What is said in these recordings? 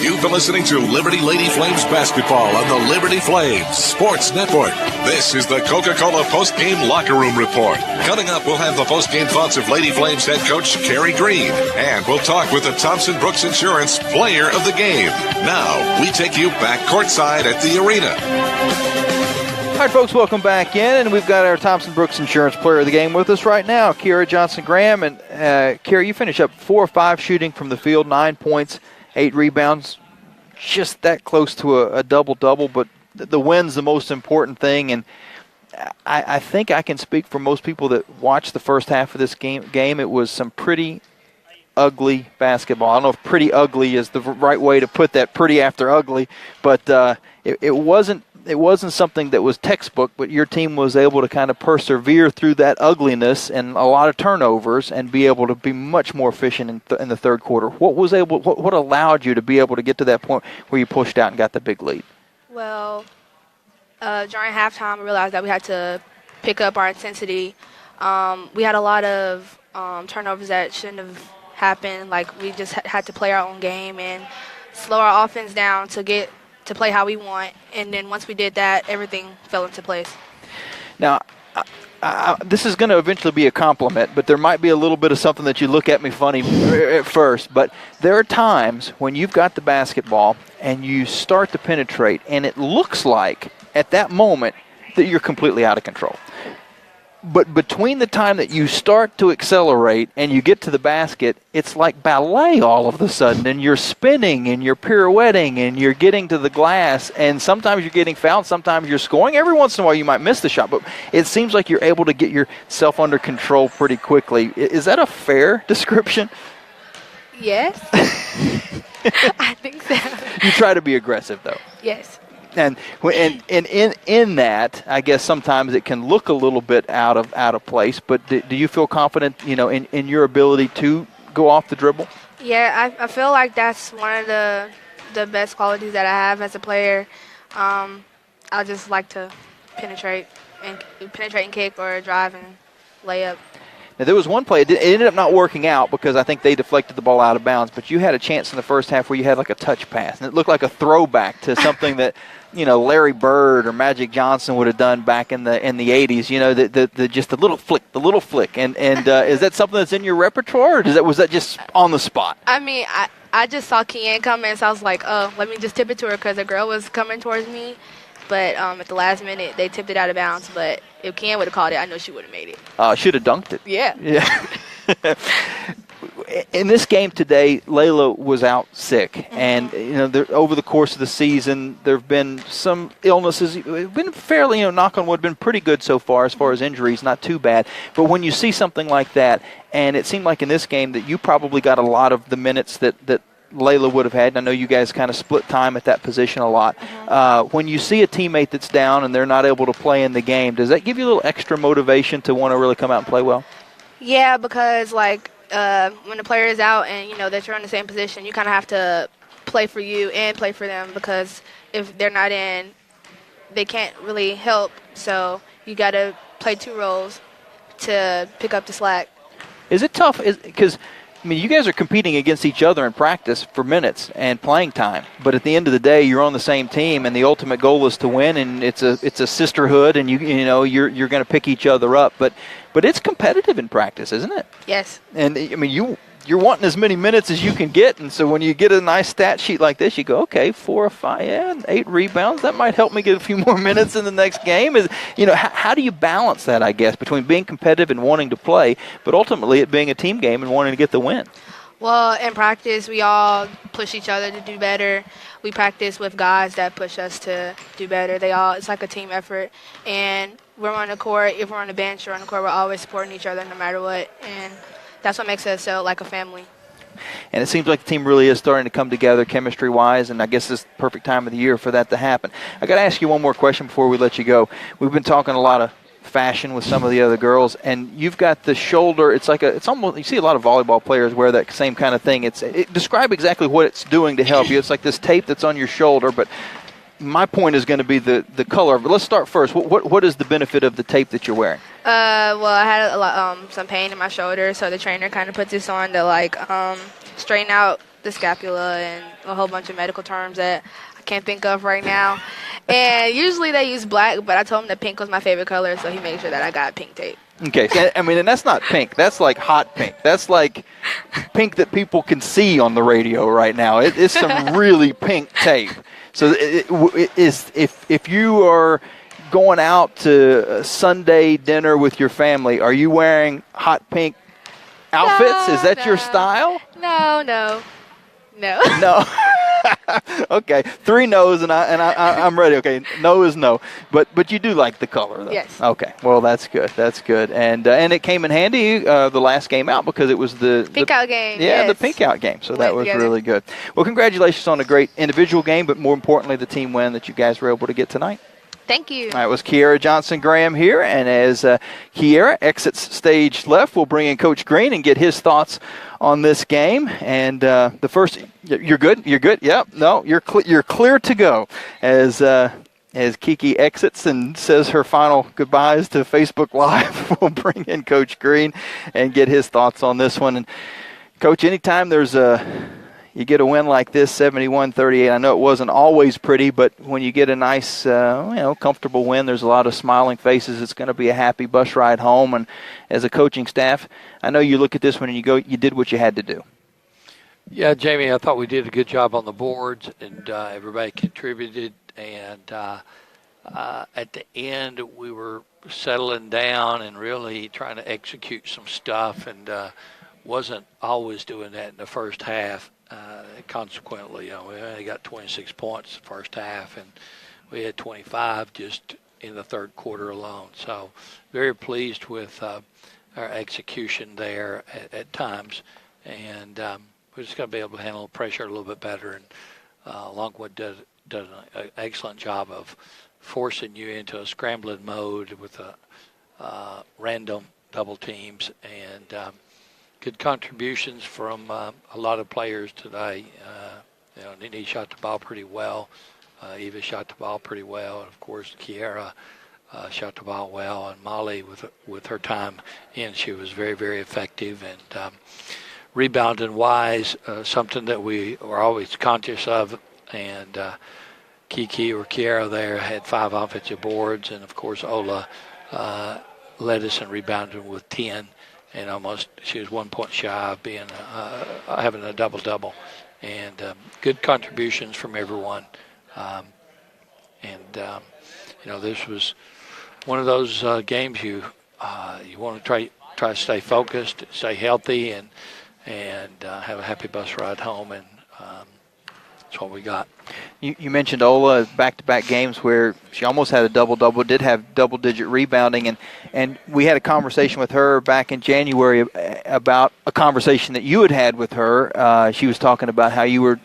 You've been listening to Liberty Lady Flames basketball on the Liberty Flames Sports Network. This is the Coca-Cola Postgame Locker Room Report. Coming up, we'll have the postgame thoughts of Lady Flames head coach Kerry Green. And we'll talk with the Thompson Brooks Insurance Player of the Game. Now, we take you back courtside at the arena. All right, folks, welcome back in, and we've got our Thompson Brooks Insurance Player of the Game with us right now, Kira Johnson-Graham. And Kira, you finish up 4 of 5 shooting from the field, 9 points, 8 rebounds, just that close to a double-double, but the win's the most important thing. And I think I can speak for most people that watched the first half of this game. It was some pretty ugly basketball. I don't know if pretty ugly is the right way to put that, pretty after ugly, but it wasn't something that was textbook, but your team was able to kind of persevere through that ugliness and a lot of turnovers and be able to be much more efficient in the third quarter. What allowed you to be able to get to that point where you pushed out and got the big lead? Well, during halftime, I realized that we had to pick up our intensity. We had a lot of turnovers that shouldn't have happened. Like, we just had to play our own game and slow our offense down to get to play how we want, and then once we did that, everything fell into place. Now, this is going to eventually be a compliment, but there might be a little bit of something that you look at me funny at first, but there are times when you've got the basketball and you start to penetrate, and it looks like at that moment that you're completely out of control. But between the time that you start to accelerate and you get to the basket, it's like ballet all of a sudden, and you're spinning and you're pirouetting and you're getting to the glass, and sometimes you're getting fouled, sometimes you're scoring. Every once in a while you might miss the shot, but it seems like you're able to get yourself under control pretty quickly. Is that a fair description? Yes. I think so. You try to be aggressive, though. Yes. And in that, I guess sometimes it can look a little bit out of place. But do you feel confident, in your ability to go off the dribble? Yeah, I feel like that's one of the best qualities that I have as a player. I just like to penetrate and kick or drive and lay up. Now, there was one play, it ended up not working out because I think they deflected the ball out of bounds, but you had a chance in the first half where you had like a touch pass, and it looked like a throwback to something that, Larry Bird or Magic Johnson would have done back in the 80s, just the little flick. And is that something that's in your repertoire, or was that just on the spot? I mean, I just saw Kian coming, so I was like, oh, let me just tip it to her because a girl was coming towards me. But at the last minute, they tipped it out of bounds. But if Kian would have called it, I know she would have made it. Should have dunked it. Yeah. In this game today, Layla was out sick. And, over the course of the season, there have been some illnesses. It's been fairly, knock on wood, been pretty good so far as injuries, not too bad. But when you see something like that, and it seemed like in this game that you probably got a lot of the minutes that Layla would have had, and I know you guys kind of split time at that position a lot. When you see a teammate that's down and they're not able to play in the game, does that give you a little extra motivation to want to really come out and play well? Yeah, because when the player is out and that you're in the same position, you kind of have to play for you and play for them, because if they're not in, they can't really help. So you got to play 2 roles to pick up the slack. Is it tough? Because you guys are competing against each other in practice for minutes and playing time. But at the end of the day, you're on the same team, and the ultimate goal is to win. And it's a sisterhood, and you're going to pick each other up. But it's competitive in practice, isn't it? Yes. And you're wanting as many minutes as you can get, and so when you get a nice stat sheet like this, you go, okay, 4 or 5, and 8 rebounds. That might help me get a few more minutes in the next game. How do you balance that, I guess, between being competitive and wanting to play, but ultimately it being a team game and wanting to get the win? Well, in practice, we all push each other to do better. We practice with guys that push us to do better. It's like a team effort, and we're on the court. If we're on the bench or on the court, we're always supporting each other no matter what, and that's what makes us like a family. And it seems like the team really is starting to come together chemistry-wise, and I guess this is the perfect time of the year for that to happen. I got to ask you one more question before we let you go. We've been talking a lot of fashion with some of the other girls, and you've got the shoulder. It's almost, you see a lot of volleyball players wear that same kind of thing. Describe exactly what it's doing to help you. It's like this tape that's on your shoulder, but my point is going to be the color. But let's start first. What is the benefit of the tape that you're wearing? Well, I had some pain in my shoulder, so the trainer kind of put this on to straighten out the scapula and a whole bunch of medical terms that I can't think of right now. And usually they use black, but I told him that pink was my favorite color, so he made sure that I got pink tape. Okay, so, I mean, and that's not pink. That's like hot pink. That's like pink that people can see on the radio right now. It's some really pink tape. So if you are going out to a Sunday dinner with your family, are you wearing hot pink outfits? No, Is that no. your style? No. No. Okay, 3 no's and I'm ready. Okay, no is no, but you do like the color though. Yes. Okay, well that's good, and it came in handy the last game out because it was the Pink out game. Yeah, yes. the pink out game. So that was together. really good. Well, congratulations on a great individual game, but more importantly, the team win that you guys were able to get tonight. Thank you. All right, it was Kiera Johnson-Graham here, and as Kiera exits stage left, we'll bring in Coach Green and get his thoughts on this game. And the first, you're good. Yep. No, you're clear to go. As Kiki exits and says her final goodbyes to Facebook Live, we'll bring in Coach Green and get his thoughts on this one. And Coach, anytime there's you get a win like this, 71-38. I know it wasn't always pretty, but when you get a nice, comfortable win, there's a lot of smiling faces. It's going to be a happy bus ride home. And as a coaching staff, I know you look at this one and you go, you did what you had to do. Yeah, Jamie, I thought we did a good job on the boards, and everybody contributed. And at the end, we were settling down and really trying to execute some stuff, and wasn't always doing that in the first half. Consequently, we only got 26 points the first half, and we had 25 just in the third quarter alone. So very pleased with our execution there at times, and we're just going to be able to handle pressure a little bit better. And Longwood does an excellent job of forcing you into a scrambling mode with random double teams, and good contributions from a lot of players today. Nene shot the ball pretty well. Eva shot the ball pretty well. And of course, Kiera shot the ball well. And Molly, with her time in, she was very, very effective. And rebounding-wise, something that we were always conscious of. And Kiki or Kiera there had 5 offensive boards. And, of course, Ola led us in rebounding with 10. And she was 1 point shy of being having a double-double. And good contributions from everyone. This was one of those games you want to try to stay focused, stay healthy, and have a happy bus ride home. And that's what we got. You mentioned Ola back-to-back games where she almost had a double-double, did have double-digit rebounding, and we had a conversation with her back in January about a conversation that you had with her. She was talking about how you were,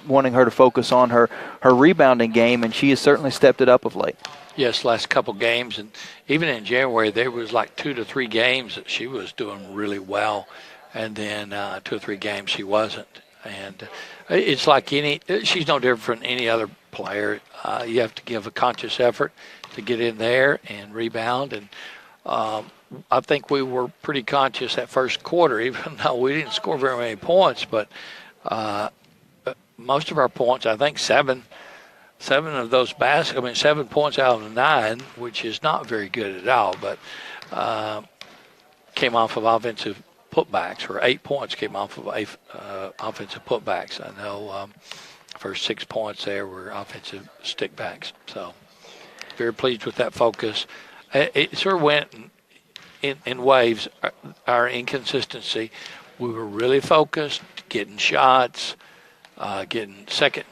wanting her to focus on her rebounding game, and she has certainly stepped it up of late. Yes, last couple games, and even in January there was like 2 to 3 games that she was doing really well, and then 2 or 3 games she wasn't. And it's like she's no different than any other player. You have to give a conscious effort to get in there and rebound. And I think we were pretty conscious that first quarter, even though we didn't score very many points. But most of our points, I think 7 of those 7 points out of the 9, which is not very good at all, but came off of offensive putbacks, or 8 points came off of offensive putbacks. I know first 6 points there were offensive stickbacks. So very pleased with that focus. It sort of went in waves, our inconsistency. We were really focused, getting shots, getting second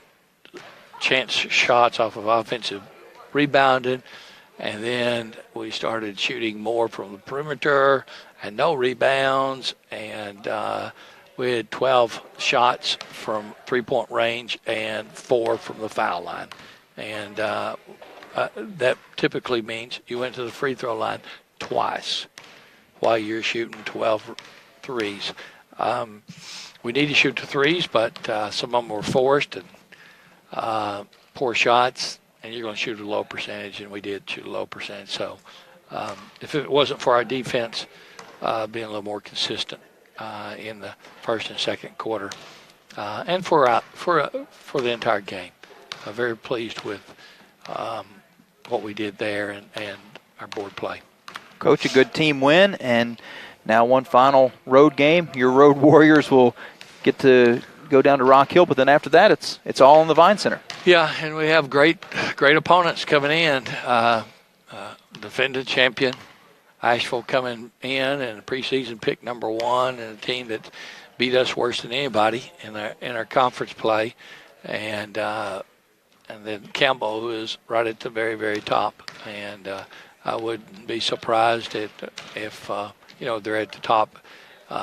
chance shots off of offensive rebounding, and then we started shooting more from the perimeter and no rebounds, and we had 12 shots from three-point range and 4 from the foul line. And that typically means you went to the free throw line twice while you're shooting 12 threes. We need to shoot the threes, but some of them were forced and poor shots, and you're going to shoot a low percentage, and we did shoot a low percentage. So if it wasn't for our defense being a little more consistent in the first and second quarter, and for the entire game. Very pleased with what we did there and our board play. Coach, a good team win, and now one final road game. Your Road Warriors will get to go down to Rock Hill, but then after that, it's all in the Vine Center. Yeah, and we have great opponents coming in. Defending champion Asheville coming in and a preseason pick number 1, and a team that beat us worse than anybody in our conference play, and then Campbell, who is right at the very, very top. And I wouldn't be surprised if they're at the top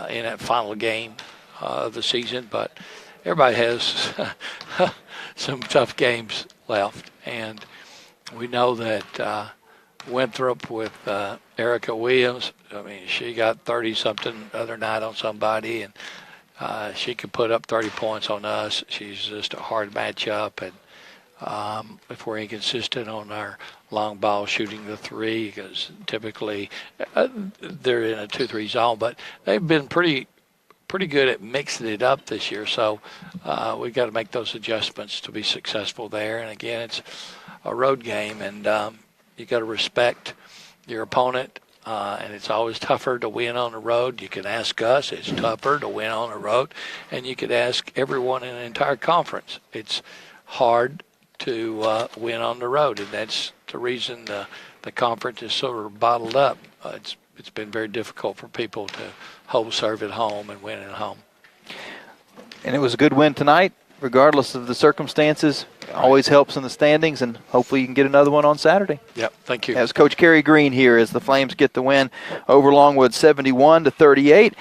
in that final game of the season. But everybody has some tough games left, and we know that Winthrop with Erica Williams, I mean, she got 30-something the other night on somebody, and she could put up 30 points on us. She's just a hard matchup, and if we're inconsistent on our long ball shooting the 3, because typically they're in a 2-3 zone, but they've been pretty good at mixing it up this year. So we've got to make those adjustments to be successful there. And again, it's a road game, and you got to respect your opponent. And it's always tougher to win on the road. You can ask us, it's tougher to win on the road, and you could ask everyone in the entire conference. It's hard to win on the road, and that's the reason the conference is sort of bottled up. It's been very difficult for people to hold serve at home and win at home. And it was a good win tonight, regardless of the circumstances. Always helps in the standings, and hopefully you can get another one on Saturday. Yep, thank you. As Coach Kerry Green here as the Flames get the win over Longwood 71-38.